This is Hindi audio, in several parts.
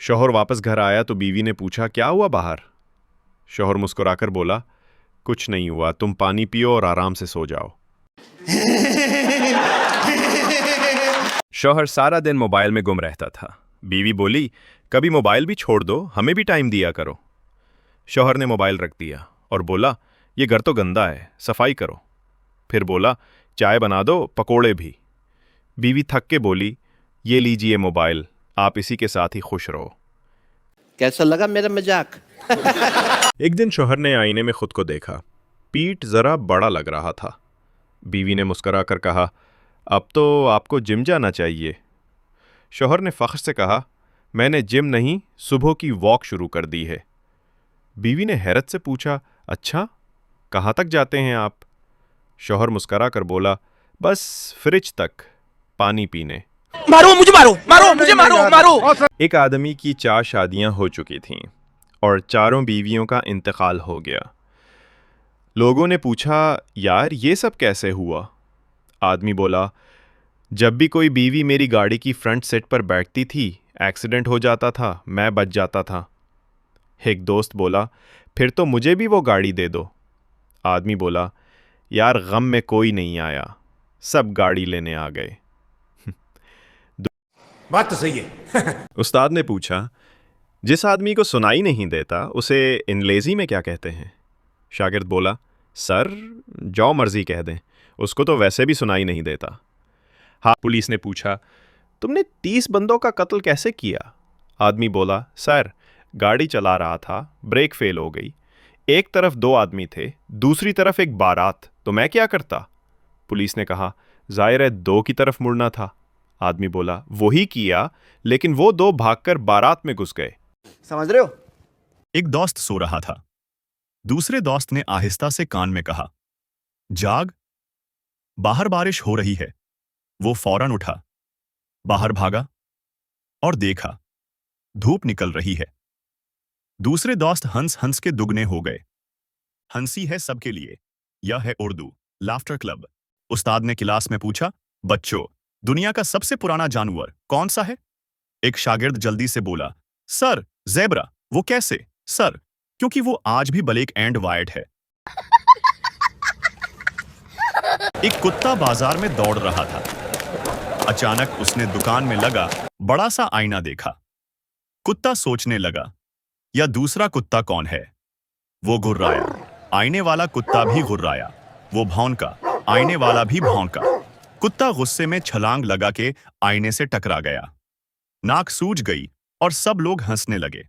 शौहर वापस घर आया तो बीवी ने पूछा क्या हुआ बाहर। शौहर मुस्कुराकर बोला कुछ नहीं हुआ, तुम पानी पियो और आराम से सो जाओ। शौहर सारा दिन मोबाइल में गुम रहता था। बीवी बोली कभी मोबाइल भी छोड़ दो, हमें भी टाइम दिया करो। शौहर ने मोबाइल रख दिया और बोला ये घर तो गंदा है, सफाई करो। फिर बोला चाय बना दो, पकोड़े भी। बीवी थक के बोली ये लीजिए मोबाइल, आप इसी के साथ ही खुश रहो। कैसा लगा मेरा मजाक? एक दिन शौहर ने आईने में खुद को देखा, पीठ जरा बड़ा लग रहा था। बीवी ने मुस्कुराकर कहा अब तो आपको जिम जाना चाहिए। शौहर ने फख्र से कहा मैंने जिम नहीं, सुबह की वॉक शुरू कर दी है। बीवी ने हैरत से पूछा अच्छा, कहाँ तक जाते हैं आप? शौहर मुस्कुरा कर बोला बस फ्रिज तक, पानी पीने। मारो मुझे, मारो मुझे, मारो। एक आदमी की 4 शादियां हो चुकी थीं और चारों बीवियों का इंतकाल हो गया। लोगों ने पूछा यार ये सब कैसे हुआ? आदमी बोला जब भी कोई बीवी मेरी गाड़ी की फ्रंट सीट पर बैठती थी एक्सीडेंट हो जाता था, मैं बच जाता था। एक दोस्त बोला फिर तो मुझे भी वो गाड़ी दे दो। आदमी बोला यार गम में कोई नहीं आया, सब गाड़ी लेने आ गए। बात तो सही है। उस्ताद ने पूछा जिस आदमी को सुनाई नहीं देता उसे इंग्लेजी में क्या कहते हैं? शागिर्द बोला सर जो मर्जी कह दें, उसको तो वैसे भी सुनाई नहीं देता। हाँ, पुलिस ने पूछा तुमने 30 बंदों का कत्ल कैसे किया? आदमी बोला सर गाड़ी चला रहा था, ब्रेक फेल हो गई, एक तरफ 2 आदमी थे, दूसरी तरफ एक बारात, तो मैं क्या करता? पुलिस ने कहा जाहिर है 2 की तरफ मुड़ना था। आदमी बोला वही किया, लेकिन वो 2 भागकर बारात में घुस गए। समझ रहे हो? एक दोस्त सो रहा था। दूसरे दोस्त ने आहिस्ता से कान में कहा जाग, बाहर बारिश हो रही है। वो फौरन उठा, बाहर भागा और देखा धूप निकल रही है। दूसरे दोस्त हंस हंस के दुगने हो गए। हंसी है सबके लिए, यह है उर्दू लाफ्टर क्लब। उस्ताद ने क्लास में पूछा बच्चों दुनिया का सबसे पुराना जानवर कौन सा है? एक शागिर्द जल्दी से बोला सर ज़ेब्रा। वो कैसे? सर क्योंकि वो आज भी ब्लैक एंड वाइट है। एक कुत्ता बाजार में दौड़ रहा था। अचानक उसने दुकान में लगा बड़ा सा आईना देखा। कुत्ता सोचने लगा यह दूसरा कुत्ता कौन है? वो घुर्राया, आईने वाला कुत्ता भी घुर्राया, वो भौंका, आईने वाला भी भौंका। कुत्ता गुस्से में छलांग लगा के आईने से टकरा गया। नाक सूज गई और सब लोग हंसने लगे।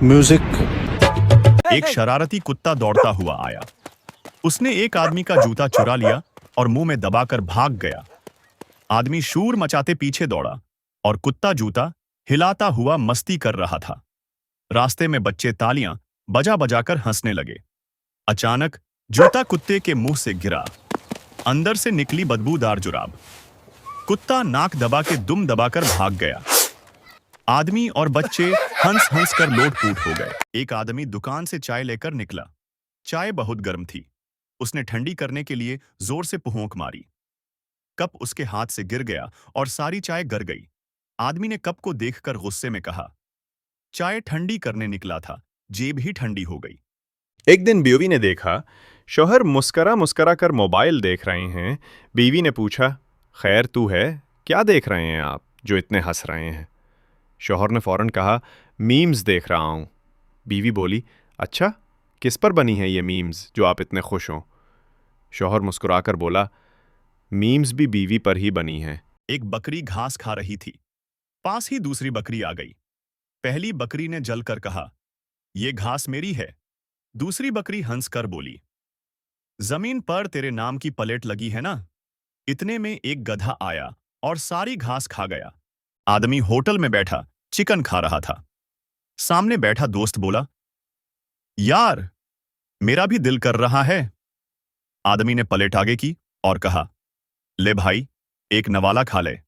म्यूजिक। एक शरारती कुत्ता दौड़ता हुआ आया। उसने एक आदमी का जूता चुरा लिया और मुंह में दबाकर भाग गया। आदमी शूर मचाते पीछे दौड़ा और कुत्ता जूता हिलाता हुआ मस्ती कर रहा था। रास्ते में बच्चे तालियां बजा बजाकर हंसने लगे। अचानक जूता कुत्ते के मुंह से गिरा, अंदर से निकली बदबूदार जुराब। कुत्ता नाक दबा के दुम दबाकर भाग गया। आदमी और बच्चे हंस हंस कर लोटपूट हो गए। एक आदमी दुकान से चाय लेकर निकला। चाय बहुत गर्म थी। उसने ठंडी करने के लिए जोर से पुहोंक मारी। कप उसके हाथ से गिर गया और सारी चाय गिर गई। आदमी ने कप को देखकर गुस्से में कहा चाय ठंडी करने निकला था, जेब ही ठंडी हो गई। एक दिन बीवी ने देखा शौहर मुस्करा मुस्करा कर मोबाइल देख रहे हैं। बीवी ने पूछा खैर तू है, क्या देख रहे हैं आप जो इतने हंस रहे हैं? शौहर ने फौरन कहा मीम्स देख रहा हूँ। बीवी बोली अच्छा, किस पर बनी है ये मीम्स जो आप इतने खुश हों? शौहर मुस्कुराकर बोला मीम्स भी बीवी पर ही बनी हैं। एक बकरी घास खा रही थी। पास ही दूसरी बकरी आ गई। पहली बकरी ने जलकर कहा ये घास मेरी है। दूसरी बकरी हंसकर बोली जमीन पर तेरे नाम की प्लेट लगी है ना। इतने में एक गधा आया और सारी घास खा गया। आदमी होटल में बैठा चिकन खा रहा था। सामने बैठा दोस्त बोला यार मेरा भी दिल कर रहा है। आदमी ने प्लेट आगे की और कहा ले भाई एक नवाला खा ले।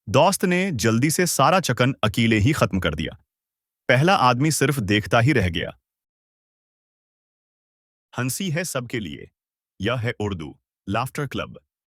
दोस्त ने जल्दी से सारा चिकन अकेले ही खत्म कर दिया। पहला आदमी सिर्फ देखता ही रह गया। हंसी है सबके लिए, यह है उर्दू लाफ्टर क्लब।